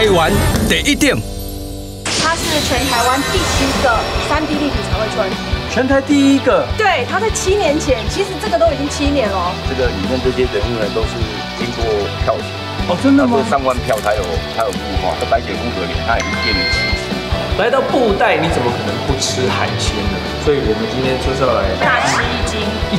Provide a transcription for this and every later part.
台湾第一点。它是全台湾第7个3D 立体彩绘村。全台第1个。对，它在7年前，其实这个都已经7年了。这个里面这些人物呢，都是经过票选。哦，真的吗？上万票才有入画。这白雪公主的脸，它已经变成7次。来到布袋，你怎么可能不吃海鲜呢？所以我们今天就是要来大吃1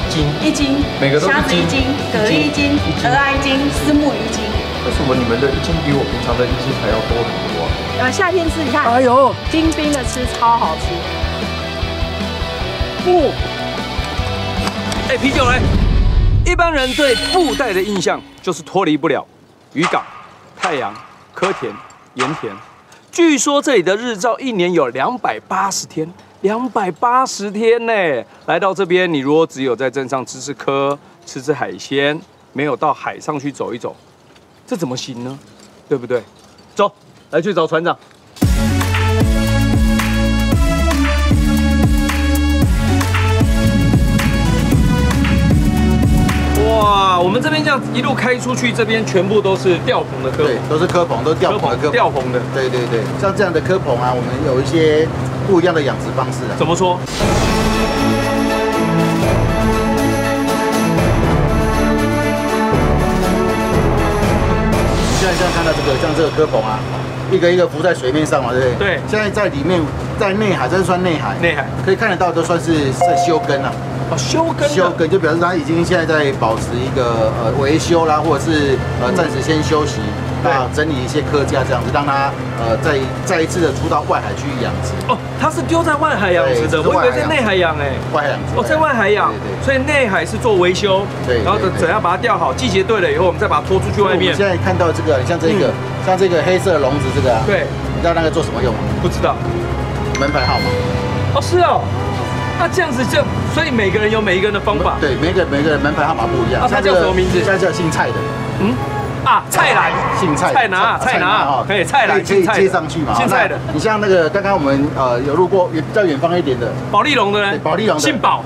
斤，每个都虾子1斤，蛤蜊1斤，鹅啊1斤，虱目鱼1斤。为什么你们的1斤比我平常的1斤还要多很多啊？夏天吃，你看，哎呦，冰冰的吃超好吃。啤酒嘞？一般人对布袋的印象就是脱离不了渔港、太阳、柯田、盐田。据说这里的日照1年有280天，280天呢！来到这边，你如果只有在镇上吃蚵、吃海鲜，没有到海上去走一走，这怎么行呢？对不对？走，来去找船长。哇，我们这边这样一路开出去，这边全部都是吊棚的蚵，对，都是蚵棚，都是吊棚的蚵棚。吊棚的，对对对，像这样的蚵棚啊，我们有一些不一样的养殖方式啊。怎么说？你现在看到这个，像这个蚵棚啊，一个一个浮在水面上嘛，对不对？对。现在在里面，在内海，这是算内海。内海可以看得到，都算是在休耕啊。哦，休耕。休耕就表示它已经现在在保持一个维修啦，或者是暂时先休息，那整理一些蚵架这样子，让它再一次的出到外海去养殖。哦，它是丢在外海养殖的，我以为在内海养哎。外海养殖。哦，在外海养。对对。所以内海是做维修，对。然后怎样把它吊好，季节对了以后，我们再把它拖出去外面。我们现在看到这个，像这个，像这个黑色笼子这个啊，对。你知道那个做什么用吗？不知道。门牌号码。哦，是哦。那这样子所以每个人有每一个人的方法。对，每个人门牌号码不一样。他叫什么名字？现在叫姓蔡的。蔡澜，姓蔡，蔡拿，可以，蔡澜，可以接上去嘛？姓蔡的。你像那个刚刚我们有路过比较远方一点的保利龙的呢？保利龙姓保。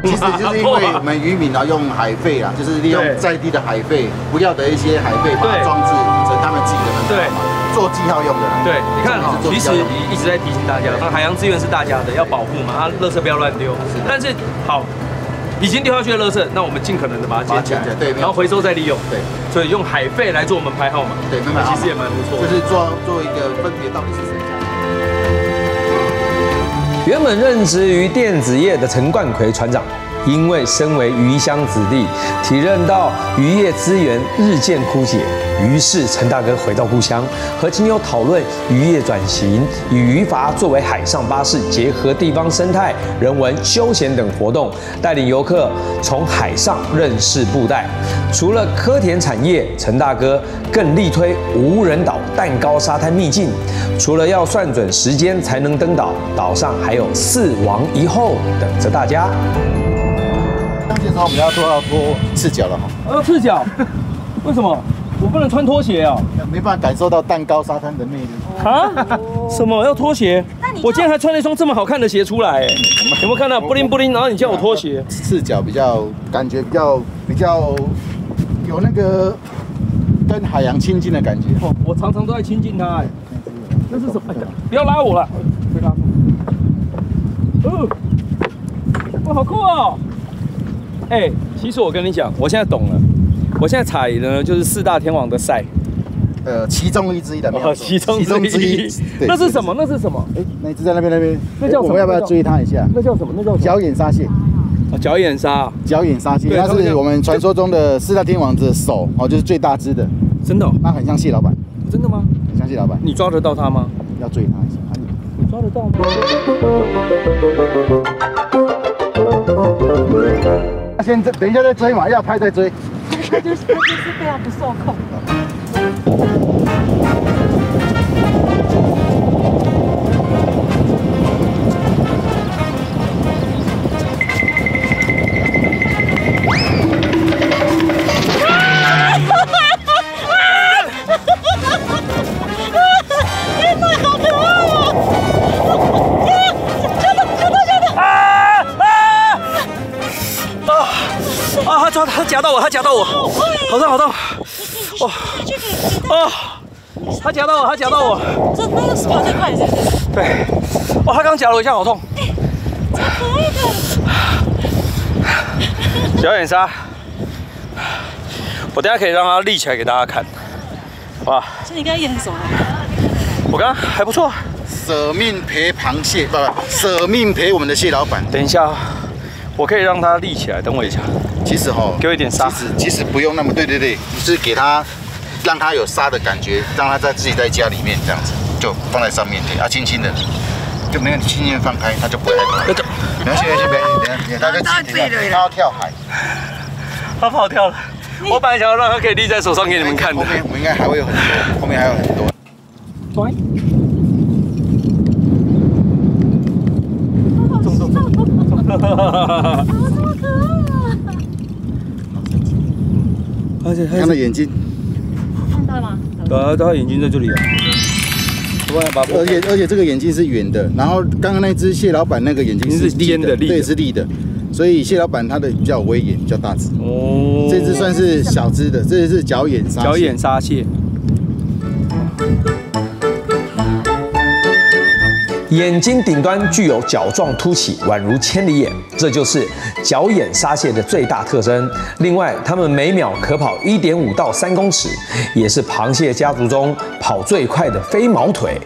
其实就是因为我们渔民啊用海废啊，就是利用在地的海废，不要的一些海废，把它装置成他们自己的门牌号码。做记号用的。对，你看哈，其实一直在提醒大家，那海洋资源是大家的，要保护嘛，它垃圾不要乱丢。但是好，已经丢下去的垃圾，那我们尽可能的把它捡起来，对，然后回收再利用。对，所以用海废来做门牌号码，对，门牌号码其实也蛮不错。就是做一个分别到底是谁家。原本任职于电子业的陈冠奎船长，因为身为渔乡子弟，体认到渔业资源日渐枯竭，于是陈大哥回到故乡，和亲友讨论渔业转型，以渔筏作为海上巴士，结合地方生态、人文、休闲等活动，带领游客从海上认识布袋。除了蚵田产业，陈大哥更力推无人岛蛋糕沙滩秘境。除了要算准时间才能登岛，岛上还有4王1后等着大家。上去的时候我们要脱赤脚了哈。赤脚？为什么？我不能穿拖鞋啊？没办法感受到蛋糕沙滩的魅力啊？什么要拖鞋？我今天还穿了一双这么好看的鞋出来，有没有看到布灵布灵？然后你叫我拖鞋？赤脚感觉比较有那个跟海洋亲近的感觉。哦，我常常都在亲近它哎。那是什么？不要拉我了，被拉住。哇，好酷哦！哎，其实我跟你讲，我现在懂了。我现在踩的呢，就是4大天王的赛，其中之一的，其中之一。那是什么？那是什么？哎，那只在那边，那叫什么？我们要不要追它一下？那叫什么？那叫角眼沙蟹。哦，角眼沙。角眼沙蟹，它是我们传说中的4大天王的手，哦，就是最大只的。真的？那很像蟹老板。真的吗？很像蟹老板。你抓得到它吗？要追它一下。你抓得到吗？先等一下再追嘛，要拍再追。他就是非常不受控。他夹到我，好痛，哇，他夹到我，这那个是跑最快是不是？对，哇，他刚夹了我一下，好痛。超可爱的。小眼鲨，我等下可以让它立起来给大家看，哇！所以你刚刚也很熟啊？我刚刚还不错。舍命陪螃蟹，不，舍命陪我们的蟹老板。等一下，我可以让它立起来，等我一下。其实给我一点沙。其实不用那么，对，你是给它，让它有沙的感觉，让它自己在家里面这样子，就放在上面，对，轻轻的，就没有轻轻放开，它就不会害怕。没关系，等下，它要跳海，它跑跳了。我本来想要让它可以立在手上给你们看的。后面我们应该还会有很多，后面还有很多。好可爱啊！而且看它眼睛，看到吗？对啊，它眼睛在这里啊。而且这个眼睛是圆的，然后刚刚那只蟹老板那个眼睛是尖的，对，是立的，所以蟹老板它的比较威严，比较大只。哦，这只算是小只的，这是角眼沙蟹。角眼沙蟹。眼睛顶端具有角状凸起，宛如千里眼，这就是角眼沙蟹的最大特征。另外，它们每秒可跑1.5到3公尺，也是螃蟹家族中跑最快的飞毛腿。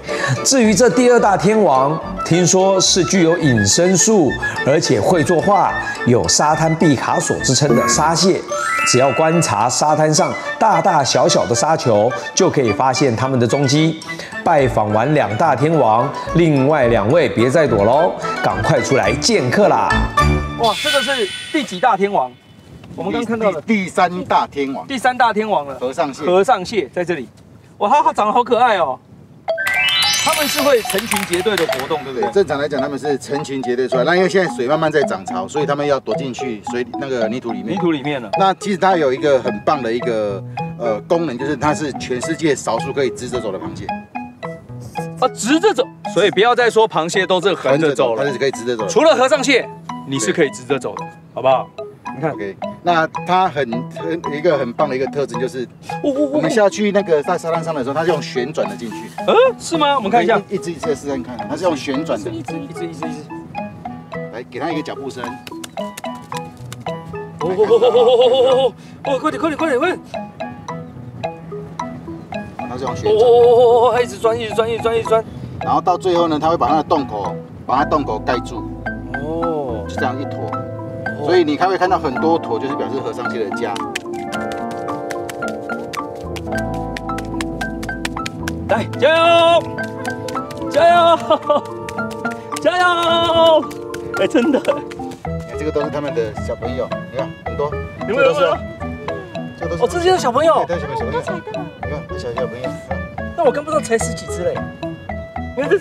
至于这第2大天王，听说是具有隐身术，而且会作画，有沙滩毕卡索之称的沙蟹。只要观察沙滩上大大小小的沙球，就可以发现它们的踪迹。拜访完2大天王，另外2位别再躲喽，赶快出来见客啦！哇，这个是第几大天王？我们刚看到的第3大天王，第3大天王了。和尚蟹，和尚蟹在这里。哇，它长得好可爱哦。他们是会成群结队的活动，对不对？正常来讲，他们是成群结队出来。那因为现在水慢慢在涨潮，所以他们要躲进去那个泥土里面。泥土里面了。那其实它有一个很棒的一个功能，就是它是全世界少数可以直着走的螃蟹。啊，直着走，所以不要再说螃蟹都是横着走了，它是可以直着走。除了和尚蟹，你是可以直着走的，好不好？你看 ，OK， 那它一个很棒的一个特征就是，我们下去那个在沙滩上的时候，它是用旋转的进去。是吗？我们看一下，一只的试看看，它是用旋转的。一只。来，给它一个脚步声。快点！它是用旋转。它一直钻。然后到最后呢，它会把它的洞口盖住。哦，就这样一坨。所以你会看到很多坨，就是表示和尚蟹的家。来，加油！哎，真的，这个都是他们的小朋友，你看很多，有没有？这都是这些是小朋友，对，小朋友，你看小朋友。那我跟不上才10几只嘞，你看这。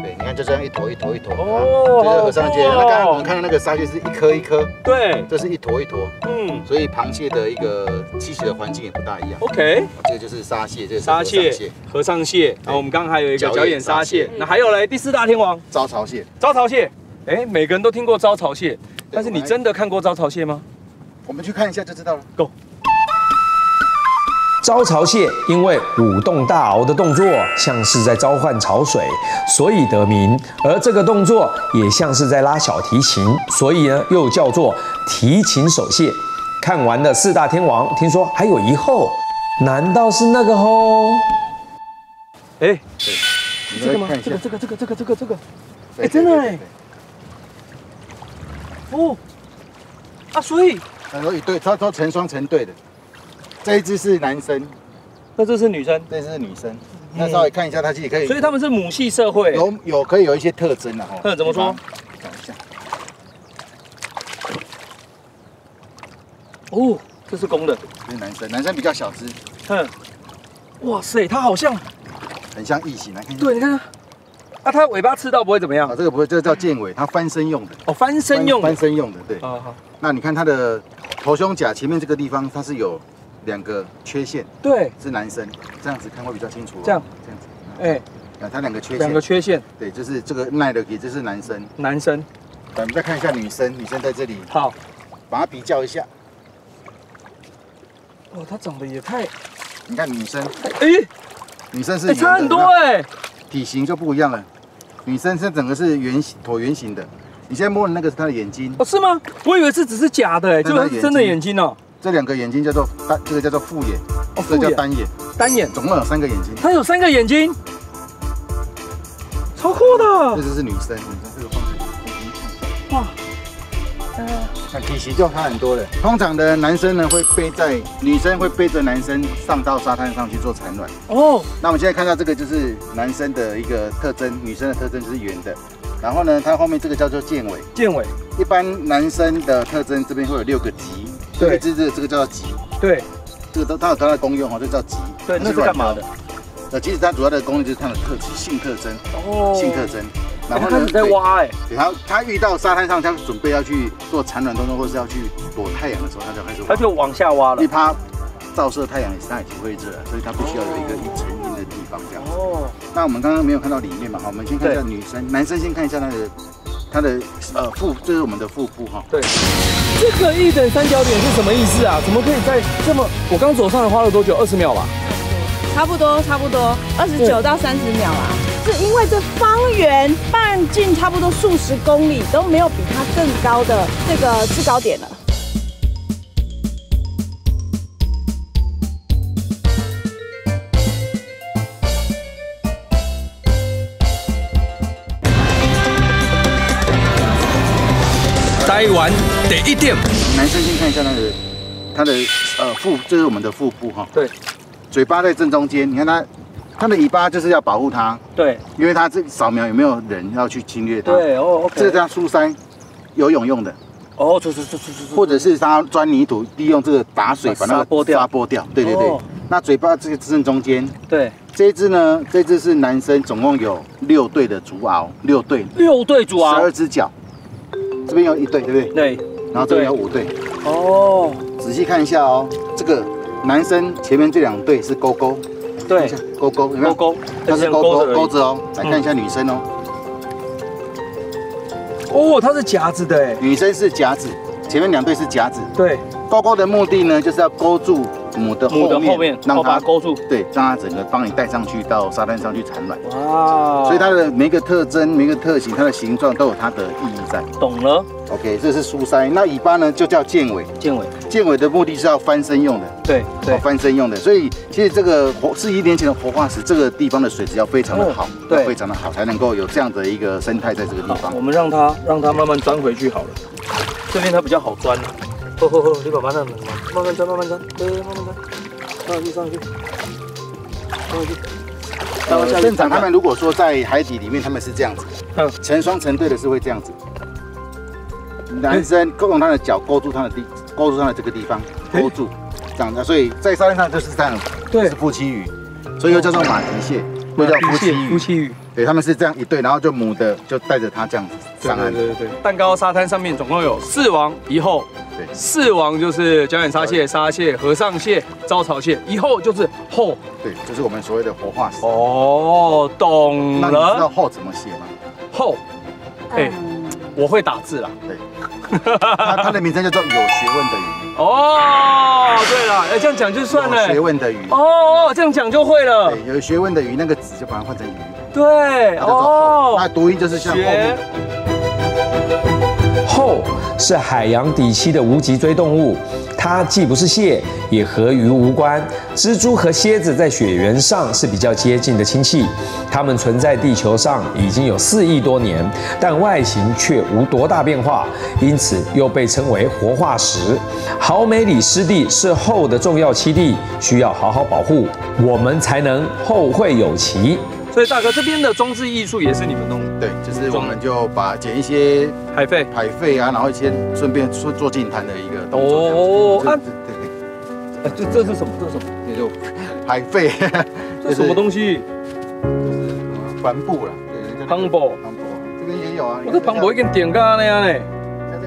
对，你看就这样一坨。哦，这是和尚蟹。那刚刚我们看到那个沙蟹是一颗一颗，对，这是一坨。所以螃蟹的一个栖息的环境也不大一样。OK， 这个就是沙蟹，这是沙蟹、和尚蟹。然后我们刚刚还有一个角眼沙蟹。那还有嘞，第4大天王招潮蟹。哎，每个人都听过招潮蟹，但是你真的看过招潮蟹吗？我们去看一下就知道了。Go。招潮蟹因为舞动大螯的动作像是在召唤潮水，所以得名。而这个动作也像是在拉小提琴，所以呢又叫做提琴手蟹。看完了4大天王，听说还有一后，难道是那个后？哎，是这个吗？这个。哎，真的哎。哦。啊，所以。一对，它都成双成对的。这一只是男生，那这是女生，这是女生。那稍微看一下，它自己可以。所以他们是母系社会，可以有一些特征啊。怎么说？讲一下。哦，这是公的，这是男生，男生比较小只。哇塞，它好像很像异形，来看一下。对，你看它，它尾巴刺到不会怎么样？这个不会，这个叫剑尾，它翻身用的。哦，翻身用的，对。好。那你看它的头胸甲前面这个地方，它是有2个缺陷，对，是男生，这样子看会比较清楚。这样子，它2个缺陷，对，就是这个耐的，也就是男生。我们再看一下女生在这里，好，把它比较一下，哇，它长得也太……你看女生，女生是圆的差很多哎，体型就不一样了。女生是整个是圆形椭圆形的，你现在摸的那个是她的眼睛。哦，是吗？我以为是只是假的哎，就是真的眼睛哦。这2个眼睛叫做这个叫做复眼，这叫单眼。单眼，总共有3个眼睛。它有3个眼睛，超酷的。这就是女生，这个放在哇，看体型就差很多了。通常的男生呢会背在，女生会背着男生上到沙滩上去做产卵。哦，那我们现在看到这个就是男生的一个特征，女生的特征就是圆的。然后呢，它后面这个叫做剑尾。剑尾，一般男生的特征这边会有6个棘，对，这个叫做棘。对，这个它有它的功用哈，这叫棘。对，那是干嘛的？其实它主要的功能就是它的性特征。哦，性特征。然后呢，在挖哎，然后它遇到沙滩上，它准备要去做产卵动作，或是要去躲太阳的时候，它就开始挖。它就往下挖了，因为它照射太阳，它已经会热了，所以它必须要有一个沉阴的地方这样子。哦，那我们刚刚没有看到里面嘛，好，我们先看一下女生，男生先看一下它的腹，这是我们的腹部哈。对，这个1等3角点是什么意思啊？怎么可以在这么？我刚走上来花了多久？20秒吧。差不多29到30秒啊。是因为这方圆半径差不多数十公里都没有比它更高的这个制高点了。待完第1点，男生先看一下它的腹，这是我们的腹部哈。对，嘴巴在正中间，你看它的尾巴就是要保护它，对，因为它这扫描有没有人要去侵略它，对哦 ，OK， 这是它出鳃游泳用的，哦，或者是它钻泥土，利用这个打水把那个沙剥掉，对对对。那嘴巴这个正中间，对，这一只呢，这只是男生，总共有6对的足螯，6对足螯，12只脚，这边有1对，对不对？对，然后这边有5对，哦，仔细看一下哦，这个男生前面这2对是勾勾。对，勾勾有没有？勾勾，它是钩子哦。来看一下女生哦。哦，它是夹子的哎。女生是夹子，前面2对是夹子。对，勾勾的目的呢，就是要勾住母的后面，让它勾住。对，让它整个帮你带上去到沙滩上去产卵。哇！所以它的每一个特征、每一个特型、它的形状都有它的意义在。懂了。OK， 这是疏鳃。那尾巴呢，就叫剑尾。剑尾的目的是要翻身用的。对，翻身用的。所以其实这个是1年前的活化石，这个地方的水质要非常的好，对，非常的好，才能够有这样的一个生态在这个地方。我们让它慢慢钻回去好了。这边它比较好钻。你把它慢慢钻，慢慢钻，上去。正常他们如果说在海底里面，他们是这样子，成双成对的是会这样子。男生用他的脚勾住他的这个地方，勾住，这样的，所以在沙滩上就是这样，对，是夫妻鱼，所以又叫做马蹄蟹，又叫夫妻鱼。对，他们是这样1对，然后就母的就带着它这样子上岸。对。蛋糕沙滩上面总共有4王1后，对，4王就是角眼沙蟹、沙蟹、和尚蟹、招潮蟹，1后就是后，对，就是我们所谓的活化石。哦，懂了。那你知道后怎么写吗？后，我会打字啦。对。它的名称叫做有学问的鱼。哦，对了，这样讲就算了。有学问的鱼。哦，这样讲就会了。对，有学问的鱼，那个子就把它换成鱼。对，哦，那读音就是像后面。后是海洋底栖的无脊椎动物，它既不是蟹，也和鱼无关。蜘蛛和蝎子在血缘上是比较接近的亲戚，它们存在地球上已经有4亿多年，但外形却无多大变化，因此又被称为活化石。豪美里湿地是后的重要栖地，需要好好保护，我们才能后会有期。所以大哥这边的装置艺术也是你们弄的？对，就是我们就把捡一些海废啊，然后先顺便做净滩的一个动作。哦，对，这是什么？这是什么？这就海废。这什么东西？就是帆布啦，对，帆布。这边也有啊。我这帆布已经点干那样嘞。像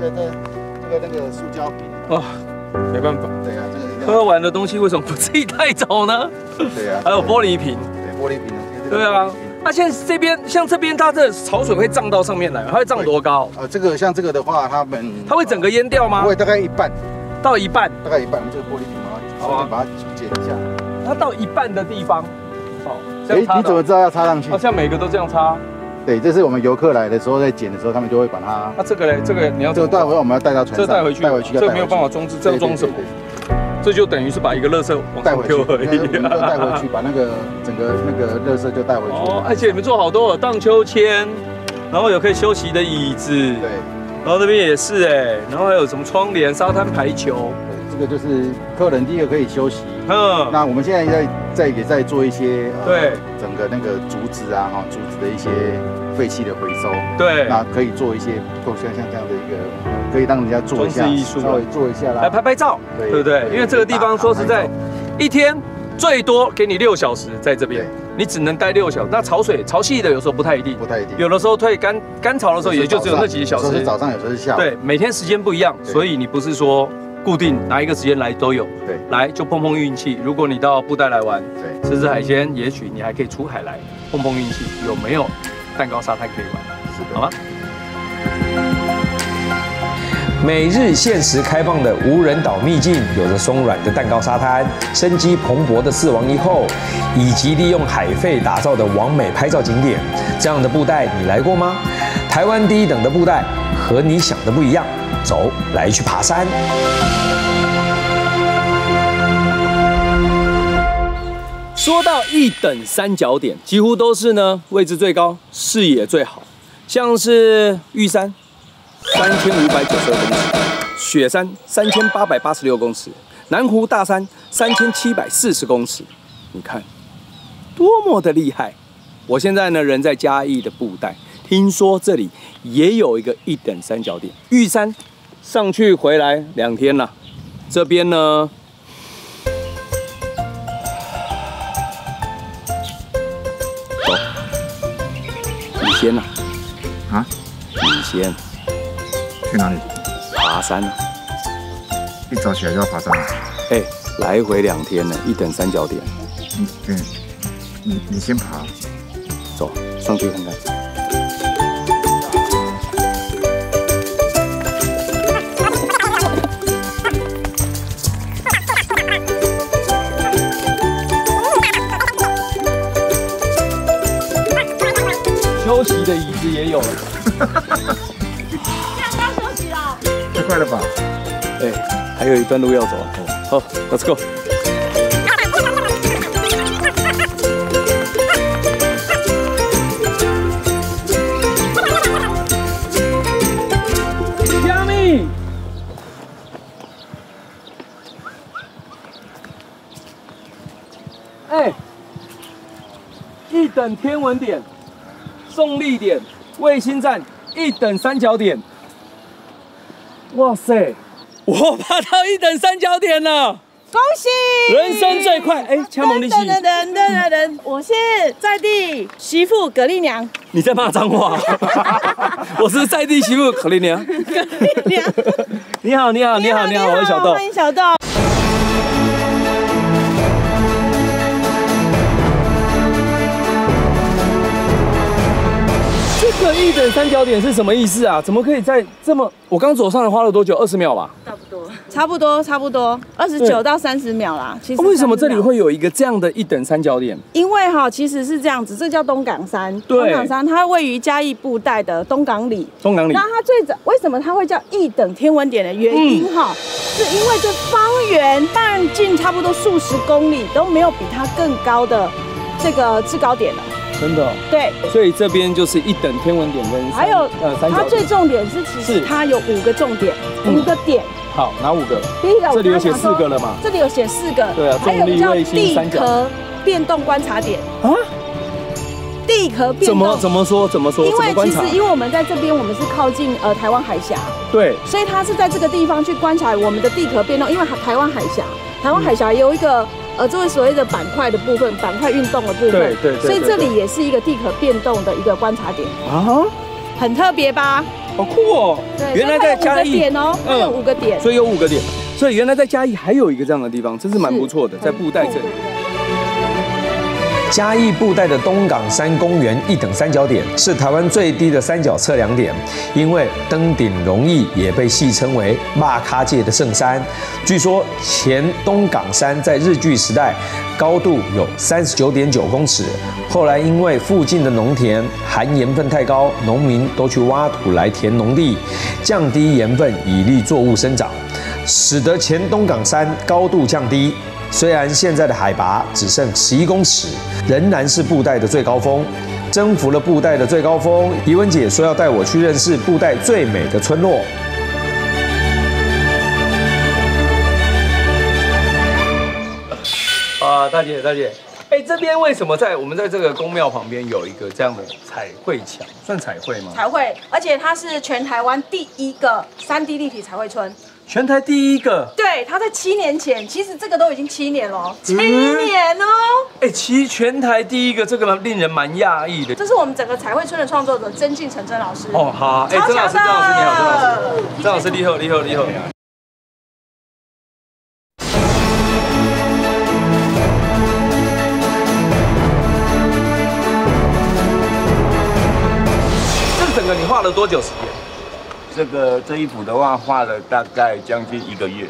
那个塑胶瓶。啊，没办法。对啊，这个喝完的东西为什么不自己带走呢？对啊。还有玻璃瓶。对，玻璃瓶。对啊，那现在这边像这边，它的潮水会涨到上面来，它会涨多高？这个像这个的话，它会整个淹掉吗？不会，大概一半，到一半，大概一半。我们这个玻璃瓶好啊，把它剪一下。它到一半的地方，哦，你怎么知道要插上去？好像每个都这样插。对，这是我们游客来的时候在剪的时候，他们就会把它。那这个嘞，这个你要这个待会我们要带到船上，这带回去，要这没有办法装置，这要装什么？这就等于是把一个垃圾往上丢而已。我们就带回去，把那个整个那个垃圾就带回去。哦，而且你们做好多有荡秋千，然后有可以休息的椅子，对，然后这边也是哎，然后还有什么窗帘、沙滩排球。这个就是客人第一个可以休息。那我们现在也在做一些对整个那个竹子啊竹子的一些废弃的回收。对，那可以做一些像这样的一个，可以让人家做一下装饰艺术，稍微做一下啦，来拍拍照，对不对？因为这个地方说实在，一天最多给你6小时在这边，你只能待6小时。那潮汐的有时候不太一定，有的时候退干潮的时候也就只有那几个小时。有时候是早上，有时候是下午。对，每天时间不一样，所以你不是说固定哪一个时间来都有。对，来就碰碰运气。如果你到布袋来玩，对，吃海鲜，也许你还可以出海来碰碰运气，有没有蛋糕沙滩可以玩？是的，好吗？每日限时开放的无人岛秘境，有着松软的蛋糕沙滩、生机蓬勃的4王1后，以及利用海废打造的完美拍照景点。这样的布袋你来过吗？台湾第一等的布袋，和你想的不一样。走，来去爬山。说到1等3角点，几乎都是呢位置最高、视野最好，像是玉山3592公尺，雪山3886公尺，南湖大山3740公尺，你看多么的厉害！我现在呢人在嘉义的布袋，听说这里也有一个1等3角点，玉山上去回来2天了，这边呢。你先呐，啊？你先去哪里？爬山啊！一早起来就要爬山啊？哎，来回2天呢，1等3角点。对，你先爬。走，上去看看。休息的椅子也有了。现在要休息了。太快了吧？哎，还有一段路要走。好 ，Let's go。虾米。哎，1等天文点。送力点、卫星站1等3角点，哇塞！我爬到1等3角点了，恭喜！人生最快！哎，掐蒙利西，我是在地媳妇葛丽娘。你在骂脏话？我是在地媳妇葛丽娘。葛丽娘，你好，我是小豆。欢迎小豆。这个1等3角点是什么意思啊？怎么可以在这么……我刚走上来花了多久？20秒吧。差不多29到30秒啦。其实为什么这里会有一个这样的1等3角点？因为其实是这样子，这叫东港山。对，东港山它位于嘉义布袋的东港里。东港里。那它为什么它会叫1等天文点的原因是因为这方圆半径差不多数十公里都没有比它更高的这个制高点了。真的，对，所以这边就是1等天文点跟还有3角点。它最重点是，其实它有5个重点，5个点。好，哪5个？第一个，这里有写4个了嘛？这里有写4个。对啊，还有一个叫地3角壳变动观察点啊。地壳变动怎么说？因为其实因为我们在这边，我们是靠近台湾海峡。对。所以它是在这个地方去观察我们的地壳变动，因为台湾海峡有一个。这位所谓的板块的部分，板块运动的部分，对，所以这里也是一个地壳变动的一个观察点啊，很特别吧？好酷哦！对，原来在嘉义点哦，有5个点，所以有5个点，所以原来在嘉义还有一个这样的地方，真是蛮不错的，在布袋这里。嘉义布袋的东港山公园一等三角点是台湾最低的三角测量点，因为登顶容易，也被戏称为马卡界的圣山。据说前东港山在日据时代高度有39.9公尺，后来因为附近的农田含盐分太高，农民都去挖土来填农地，降低盐分以利作物生长，使得前东港山高度降低。虽然现在的海拔只剩11公尺，仍然是布袋的最高峰。征服了布袋的最高峰，怡文姐说要带我去认识布袋最美的村落。大姐，这边为什么我们在这个宫庙旁边有一个这样的彩绘墙？算彩绘吗？彩绘，而且它是全台湾第一个3D 立体彩绘村。全台第一个。对，它在7年前，其实这个都已经7年了，7年哦。全台第一个，这个令人蛮讶异的。这是我们整个彩绘村的创作者曾敬成曾老师。哦，好，曾老师你好，曾老师你好。整个你画了多久时间？这一幅的话，画了大概将近1个月。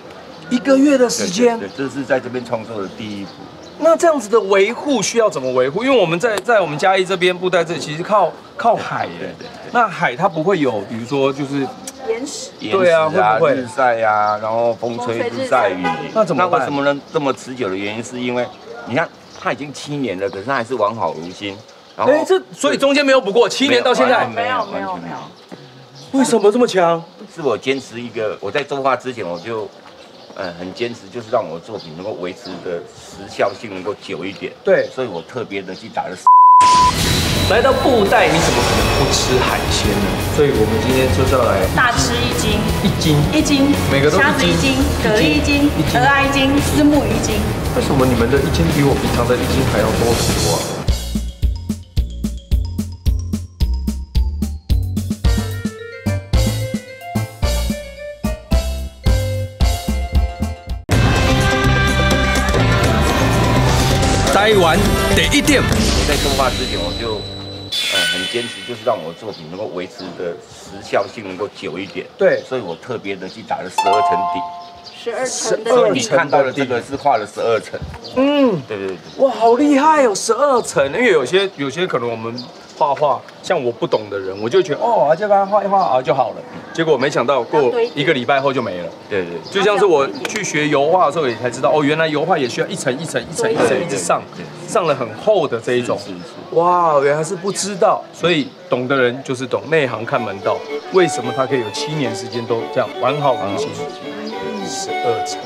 1个月的时间？对，这是在这边创作的第一幅。那这样子的维护需要怎么维护？因为我们在我们嘉义这边布袋这里其实靠海耶。对。那海它不会有，比如说就是岩石。对啊，会不会日晒啊，然后风吹日晒雨。那怎么办？那为什么能这么持久的原因，是因为你看它已经7年了，可是它还是完好如新。所以中间没有补过，7年到现在没有。为什么这么强？是我坚持一个，我在作画之前我就很坚持，就是让我的作品能够维持的时效性能够久一点。对，所以我特别的去打了。来到布袋，你怎么可能不吃海鲜呢？所以我们今天就是要来大吃1斤，每个都虾子1斤，蛤蜊1斤，鹅啊1斤，虱目鱼1斤。为什么你们的1斤比我平常的1斤还要多很多啊？台湾第一点。我在作画之前我就很坚持，就是让我的作品能够维持的时效性能够久一点。对，所以我特别的去打了12层底。12层的所以你看到的这个是画了12层。对。哇，好厉害哦，12层。因为有些可能我们画，像我不懂的人，我就觉得就把它画一画就好了。结果没想到过1个礼拜后就没了。对，就像是我去学油画的时候也才知道，原来油画也需要一层一层一直上了很厚的这一种。是。哇，原来是不知道，所以懂的人就是懂，内行看门道。为什么他可以有7年时间都这样完好如新？12层，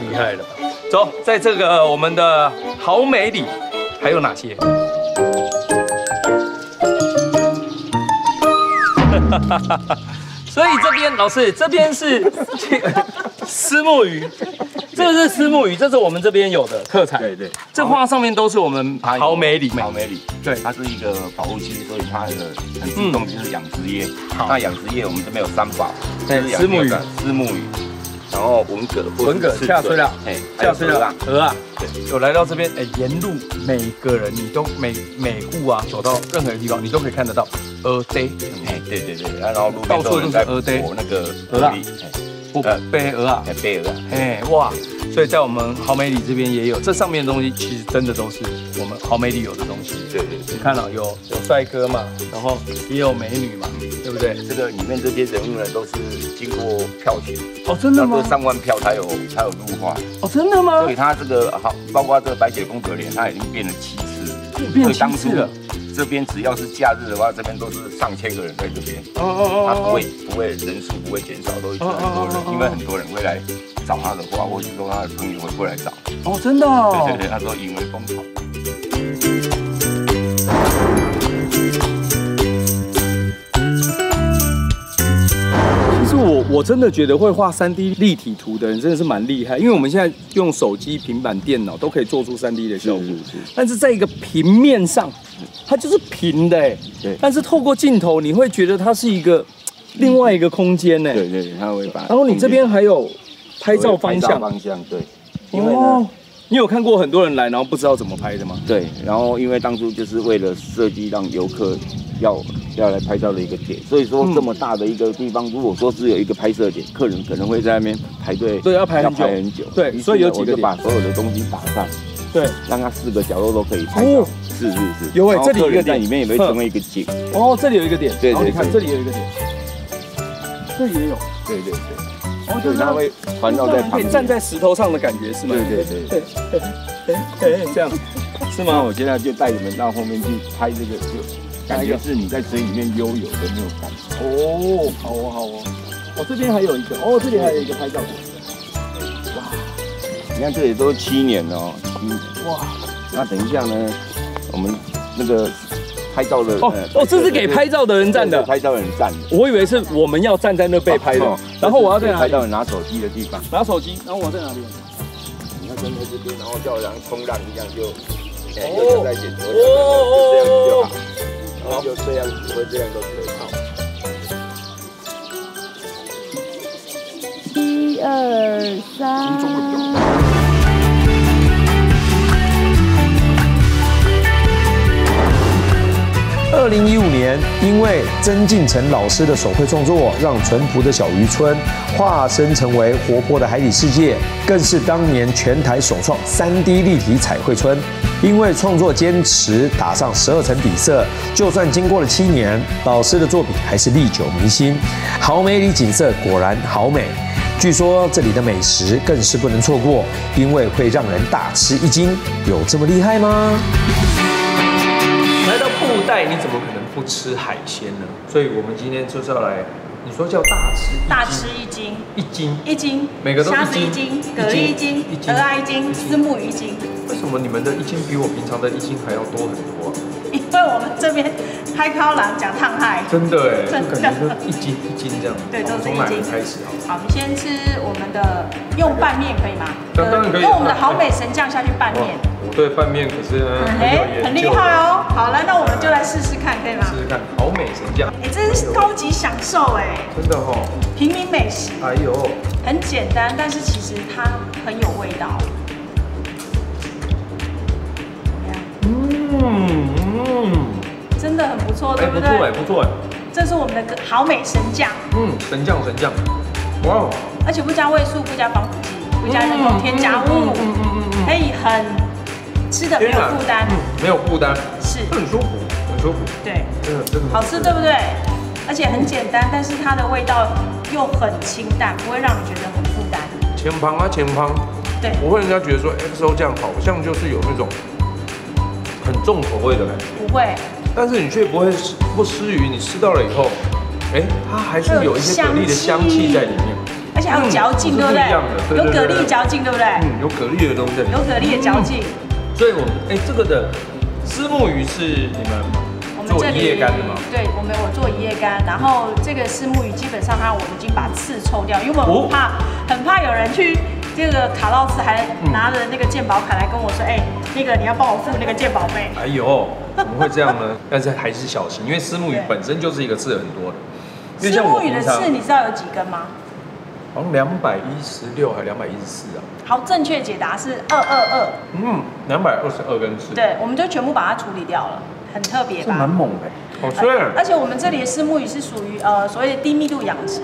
厉害了。走，在这个我们的好美里还有哪些？所以这边老师，这边是虱目鱼，这个是虱目鱼，这是我们这边有的特产。对，这画上面都是我们好美里。对，它是一个保护区，所以它的很注重就是养殖业。那养殖业我们这边有3宝，虱目鱼。然后文蛤、下水了，鹅啊，对，有来到这边，沿路每个人你都每户啊，走到任何地方你都可以看得到鹅堆，对，然后路边都有在捕那个鹅啊，背鹅啊，哇，所以在我们好美里这边也有，这上面的东西其实真的都是我们好美里有的东西。对，你看到有帅哥嘛，然后也有美女嘛。对不对？这个里面这些人物呢，都是经过票选。真的吗？上万票才有入画。真的吗？所以它这个包括这个白雪公主脸，它已经变了7次。变7次了。这边只要是假日的话，这边都是上千个人在这边。它不会人数不会减少，都会很多人，因为很多人会来找他的画，或者说他的朋友会过来找。真的。对，那时候因为风潮。其实我真的觉得会画3D 立体图的人真的是蛮厉害，因为我们现在用手机、平板电脑都可以做出3D 的效果，但是在一个平面上，它就是平的对。但是透过镜头，你会觉得它是一个另外一个空间呢。对，它会把。然后你这边还有拍照方向，对，因为呢，你有看过很多人来，然后不知道怎么拍的吗？对，然后因为当初就是为了设计让游客要来拍照的一个点，所以说这么大的一个地方，如果说只有一个拍摄点，客人可能会在那边排队，对，要排很久。对，所以有几个点，我就把所有的东西打上，对，让它4个角落都可以拍照。是。有哎，这里有一个在里面也会成为一个景。哦，这里有一个点，对，你看这里有一个点，这里也有，对。哦，就是它会环绕在旁边，站在石头上的感觉是吗？对，这样是吗？我现在就带你们到后面去拍这个，就感觉是你在水里面悠游的那种感觉。哦，好哦。哦，这边还有一个，这里还有一个拍照点。哇，你看这里都7年了哦。哇，那等一下呢，我们那个拍照的这是给拍照的人站的，拍照的人站的。我以为是我们要站在那被拍的，然后我要在哪里？拍照拿手机的地方，拿手机，然后我在哪里？你要站在这边，然后叫人冲浪一样就，又在剪头，这样子就好，然后就这样子会这样都可以好。1、2、3。2015年，因为曾进成老师的手绘创作，让淳朴的小渔村化身成为活泼的海底世界，更是当年全台首创3D 立体彩绘村。因为创作坚持打上12层底色，就算经过了7年，老师的作品还是历久弥新。好美里景色果然好美，据说这里的美食更是不能错过，因为会让人大吃一惊。有这么厉害吗？来到布袋，你怎么可能不吃海鲜呢？所以我们今天就是要来，你说叫大吃一斤，每个都虾子1斤，蛤蜊1斤，鹅啊1斤，虱目鱼1斤。为什么你们的1斤比我平常的1斤还要多很多？因为我们这边拍烤郎讲烫海，真的哎，就感觉1斤1斤这样。对，都是从哪里开始啊？好，我们先吃我们的用拌面可以吗？当然可以。用我们的好美神酱下去拌面。我对拌面可是很厉害哦。好了，那我们就来试试看，可以吗？试试看，好美神酱。这是高级享受哎。真的哦。平民美食。哎呦。很简单，但是其实它很有味道。真的很不错，对不对？不错哎。这是我们的好美神酱。神酱，哇！而且不加味素，不加防腐剂，不加人工添加物，可以很吃的没有负担，没有负担，是很舒服。对，真的好吃，对不对？而且很简单，但是它的味道又很清淡，不会让你觉得很负担。前旁，对，不会人家觉得说 XO 酱好像就是有那种很重口味的感觉，不会。但是你却不会不失于你吃到了以后，它还是有一些蛤蜊的香气在里面，而且还有嚼劲，对不对？有蛤蜊嚼劲，对不对？有蛤蜊的东西，有蛤蜊的嚼劲。所以我们这个的虱目鱼是你们做1夜干的吗？对，我做1夜干，然后这个虱目鱼基本上我们已经把刺抽掉，因为我很怕有人去这个卡到刺，还拿着那个健保卡来跟我说，那个你要帮我付那个健保费。哎呦，怎么会这样呢？但是还是小心，因为虱目鱼本身就是一个刺很多的。虱目鱼的刺你知道有几根吗？好像216还214啊。好，正确解答是222。222根刺。对，我们就全部把它处理掉了，很特别吧？蛮猛的，好吃。而且我们这里的虱目鱼是属于所谓的低密度养殖。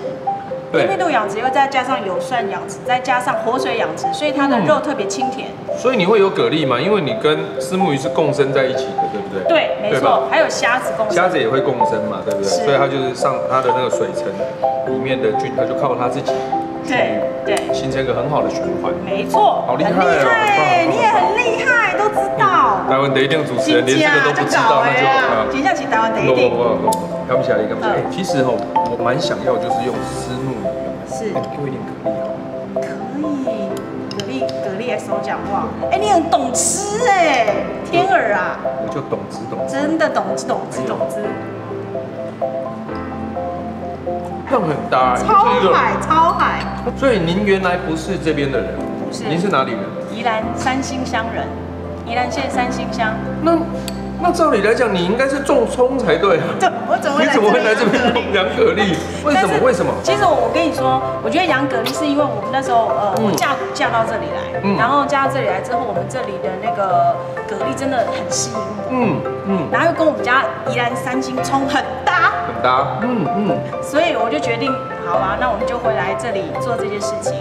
低密度养殖又再加上有蒜养殖，再加上活水养殖，所以它的肉特别清甜。所以你会有蛤蜊吗？因为你跟虱目鱼是共生在一起的，对不对？对，没错。还有虾子共生。虾子也会共生嘛，对不对？所以它就是上它的那个水层里面的菌，它就靠它自己。对，形成一个很好的循环。没错，好厉害哦！你也很厉害，都知道。台湾第一定主持人连这个都不知道，那就接下去台湾第一定。看不起来，其实我蛮想要就是用虱目鱼，是多一点蛤蜊好。可以，蛤蜊 XO 讲话。你很懂吃天儿啊！我就懂吃，真的懂吃。量很大，超海。所以您原来不是这边的人，不是？您是哪里人？宜兰三星乡人，宜兰县三星乡。那照理来讲，你应该是种葱才对啊。我怎么会。你怎么会来这边弄养蛤蜊？为什么？为什么？其实我跟你说，我觉得养蛤蜊是因为我们那时候我嫁到这里来，然后嫁到这里来之后，我们这里的那个蛤蜊真的很吸引我，然后又跟我们家宜兰三星葱很搭，所以我就决定，好吧，那我们就回来这里做这件事情。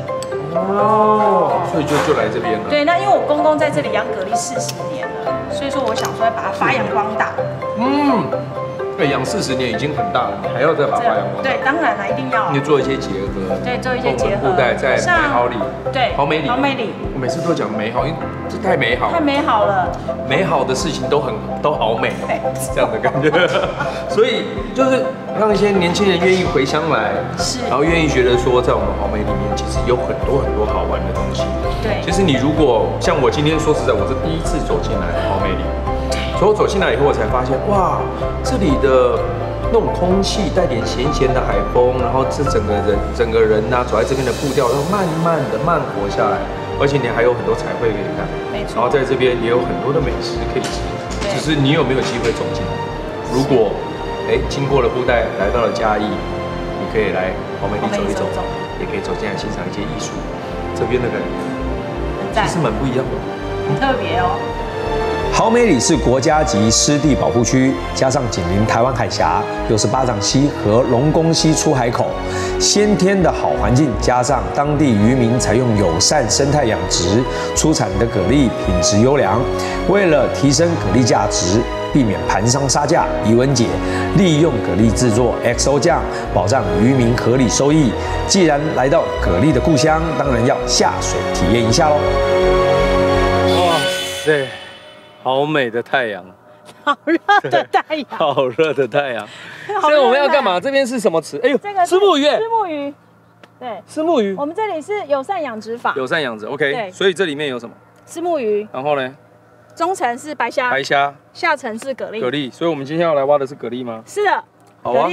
哦，所以就来这边了。对，那因为我公公在这里养蛤蜊40年了，所以说我想说要把它发扬光大。对，养40年已经很大了，你还要再把它发扬光大。对，当然了，一定要。你做一些结合。对，做一些结合。布袋在美好里。对，好美里。好美里。我每次都讲美好，因为这太美好。太美好了。美好的事情都好美，这样的感觉。所以就是让一些年轻人愿意回乡来，是，然后愿意觉得说，在我们好美里面其实有很多好玩的东西。对。其实你如果像我今天说实在，我是第一次走进来好美里。所以我走进来以后，我才发现，哇，这里的那种空气带点咸的海风，然后这整个人呐，走在这边的步调都慢慢的慢活下来，而且你还有很多彩绘可以看，没错。然后在这边也有很多的美食可以吃，只是你有没有机会走进来？如果经过了布袋，来到了嘉义，你可以来好美里走一走，也可以走进来欣赏一些艺术，这边的感觉其实蛮不一样的，很特别哦。好美里是国家级湿地保护区，加上紧邻台湾海峡，又是巴掌溪和龙宫溪出海口，先天的好环境，加上当地渔民采用友善生态养殖，出产的蛤蜊品质优良。为了提升蛤蜊价值，避免盘商杀价，怡文姐利用蛤蜊制作 XO 酱，保障渔民合理收益。既然来到蛤蜊的故乡，当然要下水体验一下喽！哇塞！好美的太阳，好热的太阳，好热的太阳。所以我们要干嘛？这边是什么池？哎呦，虱目鱼，虱目鱼，对，虱目鱼。我们这里是友善养殖法，友善养殖 ，OK。对，所以这里面有什么？虱目鱼。然后呢？中层是白虾，白虾，下层是蛤蜊。蛤蜊，所以我们今天要来挖的是蛤蜊吗？是的，好啊。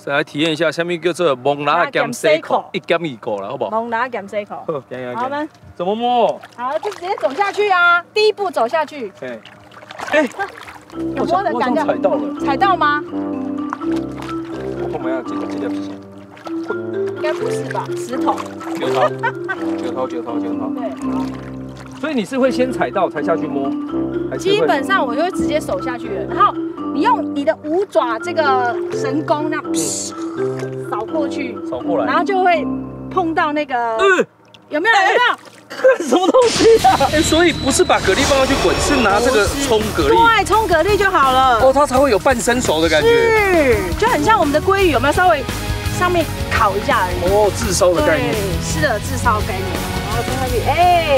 来体验一下，下面叫做蒙拿咸西口，一减一个了，好不好？蒙拿咸西口。好，我们怎么摸？好，就直接走下去啊！第一步走下去。对。有摸的感觉。踩到了。踩到吗？我们要这条皮线。应该不是吧？石头。九头。对，好。所以你是会先踩到才下去摸？基本上我就会直接手下去了，然后你用你的五爪这个神功那样扫过去，扫过来，然后就会碰到那个有没有？什么东西啊？所以不是把蛤蜊放下去滚，是拿这个冲蛤蜊，对，冲蛤蜊就好了。哦，它才会有半生熟的感觉，是，就很像我们的鲑鱼，有没有稍微上面烤一下而已？哦，炙烧的概念，是的，炙烧概念。然后冲下去，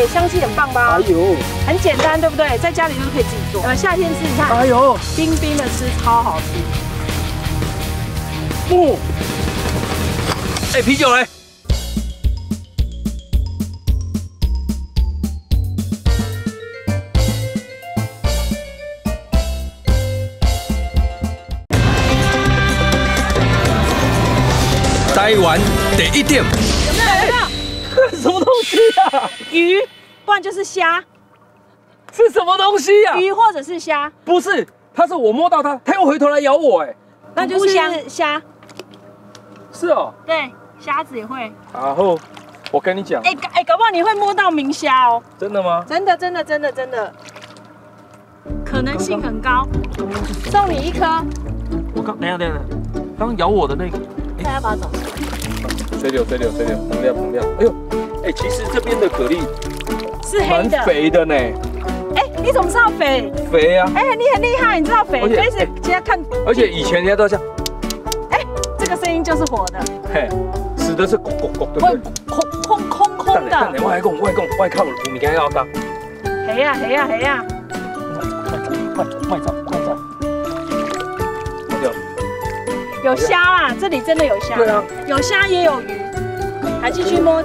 香气很棒吧？哎呦，很简单，对不对？在家里就是可以自己做。夏天吃，你看，哎呦，冰冰的吃，超好吃。啤酒来。台湾第一点。有没有？什么东西啊？鱼，不然就是虾。是什么东西啊？鱼或者是虾？不是，它是我摸到它，它又回头来咬我，那就是虾。是哦。对，虾子也会。然后我跟你讲，搞不好你会摸到明虾哦。真的吗？真的，可能性很高。送你一颗。等一下，刚咬我的那个。大家把它找出来。水流，膨亮。哎呦，其实这边的蛤蜊是黑的，蛮肥的呢。你怎么知道肥？肥啊！你很厉害，你知道肥？肥是现在看。而且以前人家都这样。这个声音就是火的。死的是咕，对不对？空的。我还讲，我靠，有物件要讲。黑呀！快走！有虾啦，这里真的有虾。对啊，有虾也有鱼，还继续摸。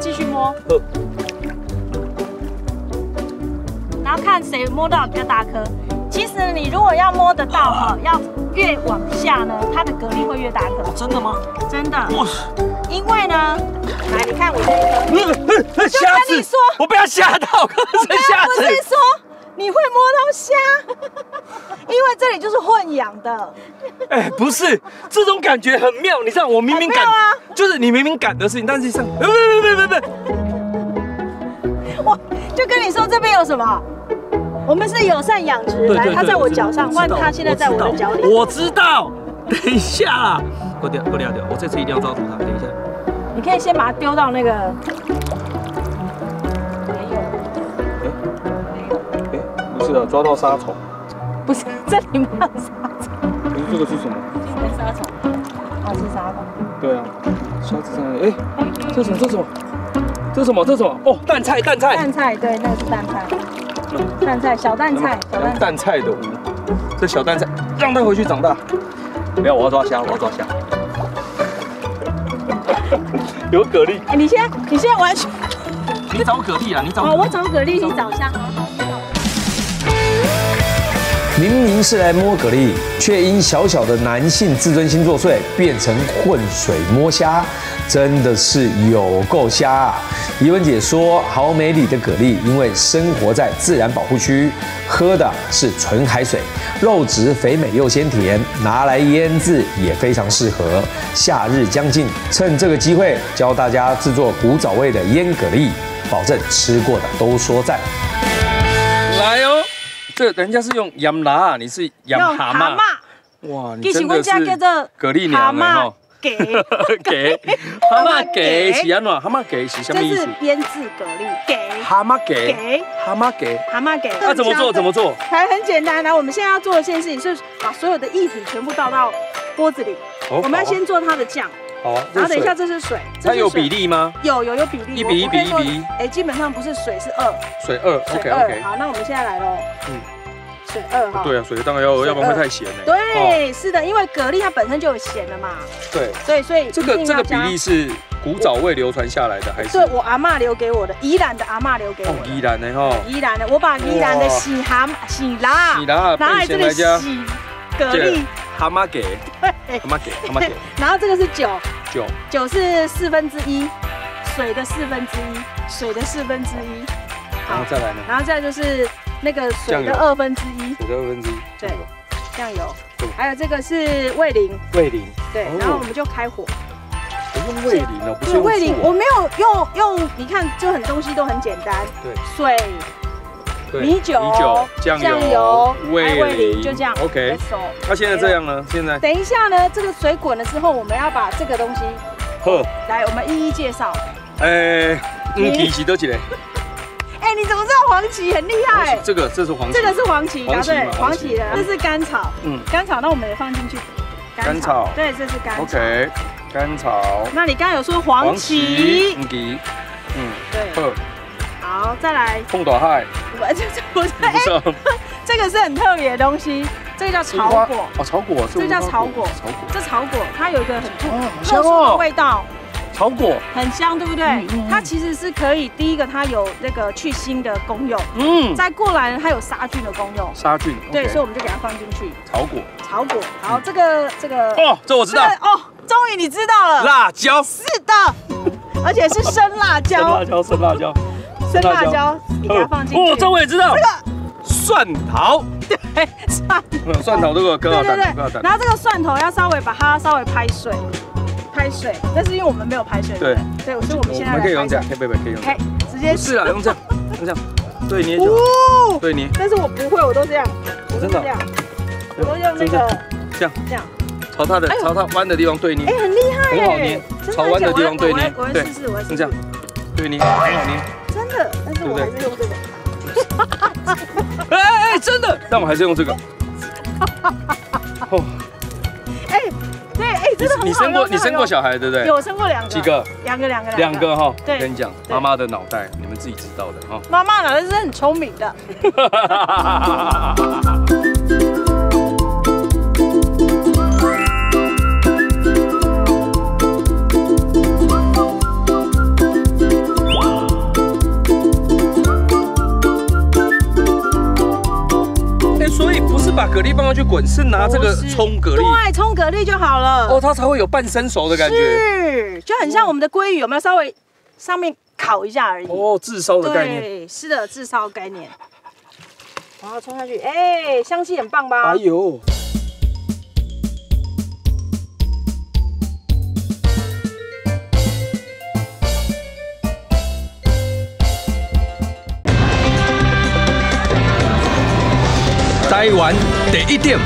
然后看谁摸到比较大颗。其实你如果要摸得到要越往下呢，它的蛤蜊会越大颗。真的吗？真的。因为呢，来你看我这一颗。虾子，我被它吓到，刚刚是虾子。我跟你说，你会摸到虾，因为这里就是混养的。哎，不是，这种感觉很妙，你知道，我明明赶，就是你明明赶的事情，但是上，不，我就跟你说这边有什么，我们是友善养殖，来，它在我脚上，换它现在在我的脚里。我知道，等一下啦，给我掉，我这次一定要抓住它，等一下。你可以先把它丢到那个。 不是的，抓到沙虫。不是，这里没有沙虫。可是这个是什么？没沙虫。哦，是沙虫。对啊，虾子在那里。哎，这什么？哦，蛋菜。蛋菜，对，那个是蛋菜。蛋菜，小蛋菜。蛋菜的无。这小蛋菜，让它回去长大。不要，我要抓虾。有蛤蜊。哎，你现在完全。你找蛤蜊啊！你找。哦，我找蛤蜊，你找虾。 明明是来摸蛤蜊，却因小小的男性自尊心作祟，变成混水摸虾，真的是有够瞎啊！怡文姐说，好美里的蛤蜊因为生活在自然保护区，喝的是纯海水，肉质肥美又鲜甜，拿来腌制也非常适合。夏日将近，趁这个机会教大家制作古早味的腌蛤蜊，保证吃过的都说赞。来哦！ 这人家是用养蛤，你是养蛤蟆。哇，你真的是蛤蜊娘哈！给蛤蟆给是安怎？蛤蟆给是什么意思？这是腌制蛤蜊给。蛤蟆给。那怎么做？还很简单。来，我们现在要做的一件事情是把所有的液体全部倒到锅子里。我们要先做它的酱。好啊。然后等一下，这是水。它有比例吗？有比例。1比1。哎，基本上不是水，是2。水2。好，那我们现在来喽。水2哈。对啊，水当然要不然会太咸了。对，是的，因为蛤蜊它本身就有咸了嘛。对。所以这个比例是古早味流传下来的还是？对，我阿嬷留给我的，宜兰的阿嬷留给我的。宜兰的哈。宜兰的，我把宜兰的洗蛤拿来这里洗蛤蜊。蛤蟆给。然后这个是酒是1/4，水的1/4，水的1/4。然后再来呢？然后再就是那个水的1/2。水的1/2。对，酱油。还有这个是味淋。对，然后我们就开火。我用味淋哦，不是味淋，我没有用，你看，就东西都很简单。对。水。米酒、酱油、味淋，就这样。OK。那现在这样呢？现在。等一下呢，这个水滚了之后，我们要把这个东西。来，我们一一介绍。其实都几嘞？哎，你怎么知道黄芪很厉害？这是黄芪。这个是黄芪，对，黄芪的。这是甘草。甘草，那我们也放进去。甘草。对，这是甘草。OK。甘草。那你刚刚有说黄芪。对。好，再来。凤大海。不是，这个是很特别的东西，这个叫草果。哦，草果，这叫草果。这草果它有一个很特殊的味道。草果很香，对不对？它其实是可以，第一个它有那个去腥的功用，再过来呢，它有杀菌的功用。杀菌。对，所以我们就给它放进去。草果。好，这个。哦，这我知道。哦，终于你知道了。辣椒。是的，而且是生辣椒。生辣椒。给它放进去。哦，这我也知道。这个蒜头。对，蒜头这个更好蛋。然后这个蒜头要把它稍微拍水，但是因为我们没有拍水，对，所以我们现在可以用这样，可以用。直接。不是啊，用这样，对捏就。对捏。但是我不会，我都这样。真的。我都用那个。这样。朝它弯的地方对捏。哎，很厉害。很好捏。朝弯的地方对捏。我会试试，这样。对捏，很好捏。真的，但是我还是用这个。哎，真的，但我还是用这个。对，真的很好用。你生过小孩对不对？有，我生过2个。几个？2个哈。对，跟你讲，妈妈的脑袋你们自己知道的哈。妈妈脑袋是很聪明的。所以不是把蛤蜊放上去滚，是拿这个冲蛤蜊，对，冲蛤蜊就好了。哦，它才会有半生熟的感觉，是，就很像我们的鲑鱼，有没有稍微上面烤一下而已？哦，炙烧的概念。对，是的，炙烧概念。然后冲下去，哎，香气很棒吧？哎呦，台湾第一点。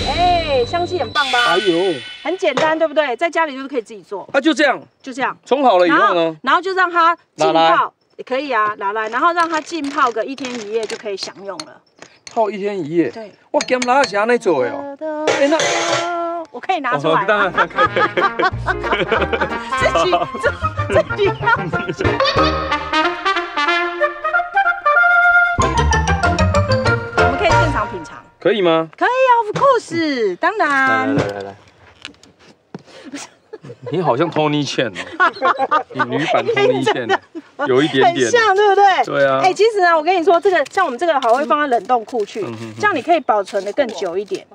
哎，香气很棒吧？哎呦，很简单，对不对？在家里就是可以自己做。啊，就这样，就这样。冲好了以后呢？然后就让它浸拿泡，也可以啊，拿来，然后让它浸泡个1天1夜就可以享用了。泡1天1夜。对。哇，咸辣是安尼做的哦。哎，那我可以拿出来。当然可以。自己看。我们可以现场品尝。可以吗？可以啊 ，of course， 当然。来。你好像 Tony Chen 哦，你女版 Tony Chen， 有一点点很像，对不对？对啊。哎，其实呢，我跟你说，这个像我们这个还会放在冷冻库去，这样你可以保存的更久一点。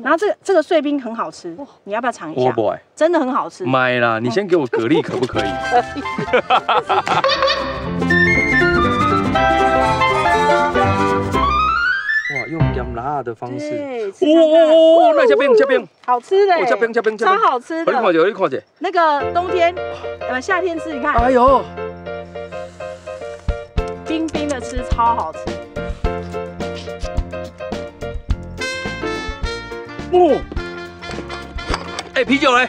然后这个碎冰很好吃，你要不要尝一下？真的很好吃。买啦，你先给我蛤蜊可不可以？哇，用盐辣的方式。哦，那这边，好吃的，这边，超好吃的。你看一下。那个冬天，夏天吃，你看。哎呦，冰冰的吃超好吃。哦，哎，啤酒嘞？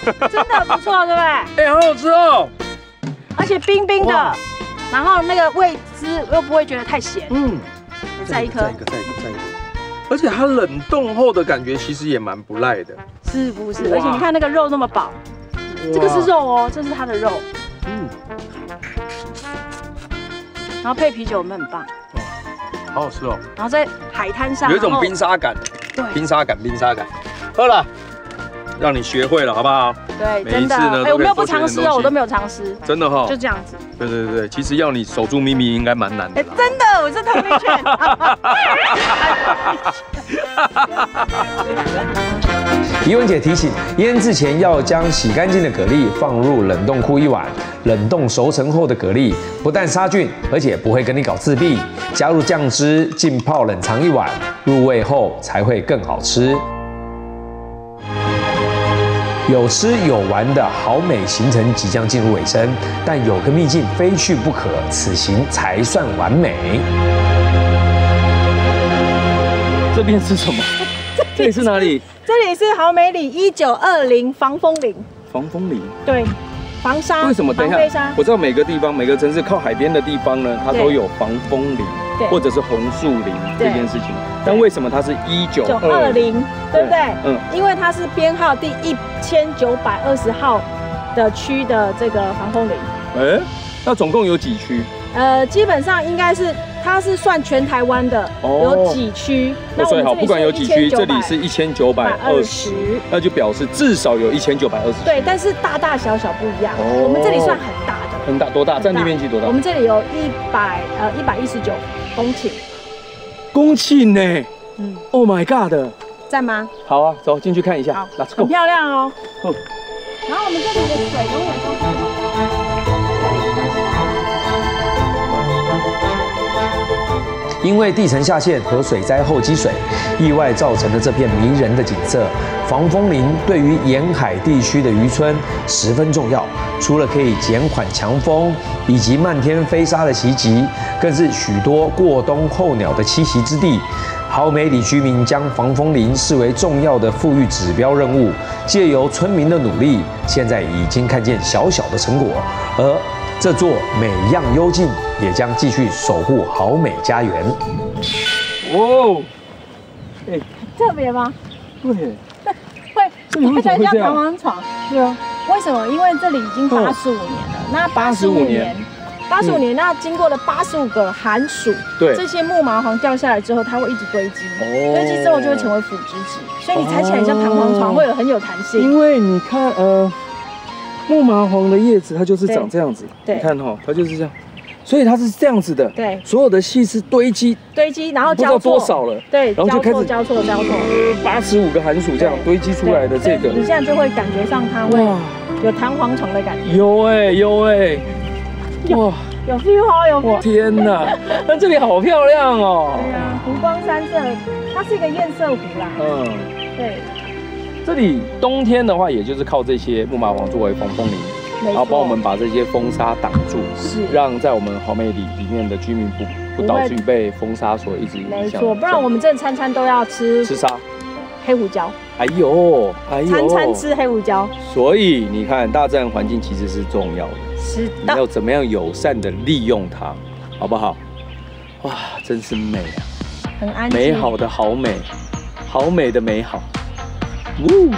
真的不错，对不对？哎，好好吃哦，而且冰冰的，然后那个味汁又不会觉得太咸。再一颗，而且它冷冻后的感觉其实也蛮不赖的，是不是？而且你看那个肉那么饱，这个是肉哦，这是它的肉。然后配啤酒，我们很棒。好好吃哦。然后在海滩上，有一种冰沙感，对，冰沙感。喝了，让你学会了，好不好？对，真的。哎，我没有不尝试哦，我都没有尝试。真的哈，就这样子。对，其实要你守住秘密应该蛮难的。哎，真的，我是同力券。怡文姐提醒，腌制前要将洗干净的蛤蜊放入冷冻库1晚，冷冻熟成后的蛤蜊不但杀菌，而且不会跟你搞自闭。加入酱汁，浸泡冷藏1晚，入味后才会更好吃。有吃有玩的好美行程即将进入尾声，但有个秘境非去不可，此行才算完美。这边是什么？这里是哪里？这里是豪美里1920防风林。防风林？对，防沙。为什么？等一下，我知道每个地方、每个城市靠海边的地方呢，它都有防风林，或者是红树林这件事情。但为什么它是1920，对不对？因为它是编号第1920号的区的这个防风林。那总共有几区？基本上应该是它是算全台湾的，有几区。那所以好，不管有几区，这里是1920，那就表示至少有1920。对，但是大大小小不一样。我们这里算很大的。很大，多大？占地面积多大？我们这里有119公顷。公顷呢？Oh my god！ 在吗？好啊，走进去看一下。好，很漂亮哦。然后我们这里的水永远都是。因为地层下陷和水灾后积水意外造成的这片迷人的景色，防风林对于沿海地区的渔村十分重要。除了可以减缓强风以及漫天飞沙的袭击，更是许多过冬候鸟的栖息之地。豪美里居民将防风林视为重要的富裕指标任务，借由村民的努力，现在已经看见小小的成果。而这座美漾幽径也将继续守护豪美家园。哦，特别吗？对，会大家叫弹簧床。对啊。为什么？因为这里已经85年了。那85年，那经过了85个寒暑，对，这些木麻黄掉下来之后，它会一直堆积，堆积之后就会成为腐殖质，所以你踩起来像弹簧床，会很有弹性。因为你看，木麻黄的叶子它就是长这样子，你看哈，它就是这样，所以它是这样子的，对，所有的细是堆积，然后交错多少了，对，然后就开始交错，85个寒暑这样堆积出来的这个，你现在就会感觉上它会有弹簧床的感觉，有哎，哇，有 feel 哦，有 feel。天哪，那这里好漂亮哦。对啊，湖光山色，它是一个堰塞湖啦。嗯，对。这里冬天的话，也就是靠这些木麻黄作为防风林，然后帮我们把这些风沙挡住，是让在我们好美里面的居民不导致于被风沙所一直影响。没错，不然我们这餐餐都要吃沙。黑胡椒，哎呦，餐餐吃黑胡椒。所以你看，大自然环境其实是重要的，是的。你要怎么样友善的利用它，好不好？哇，真是美啊！很安静。美好的好美，好美的美好。呜。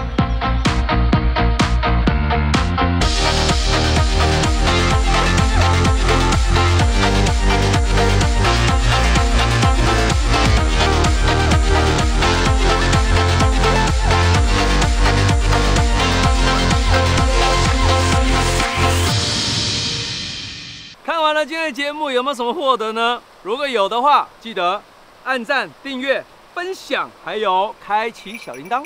看完了今天的节目，有没有什么获得呢？如果有的话，记得按赞、订阅、分享，还有开启小铃铛。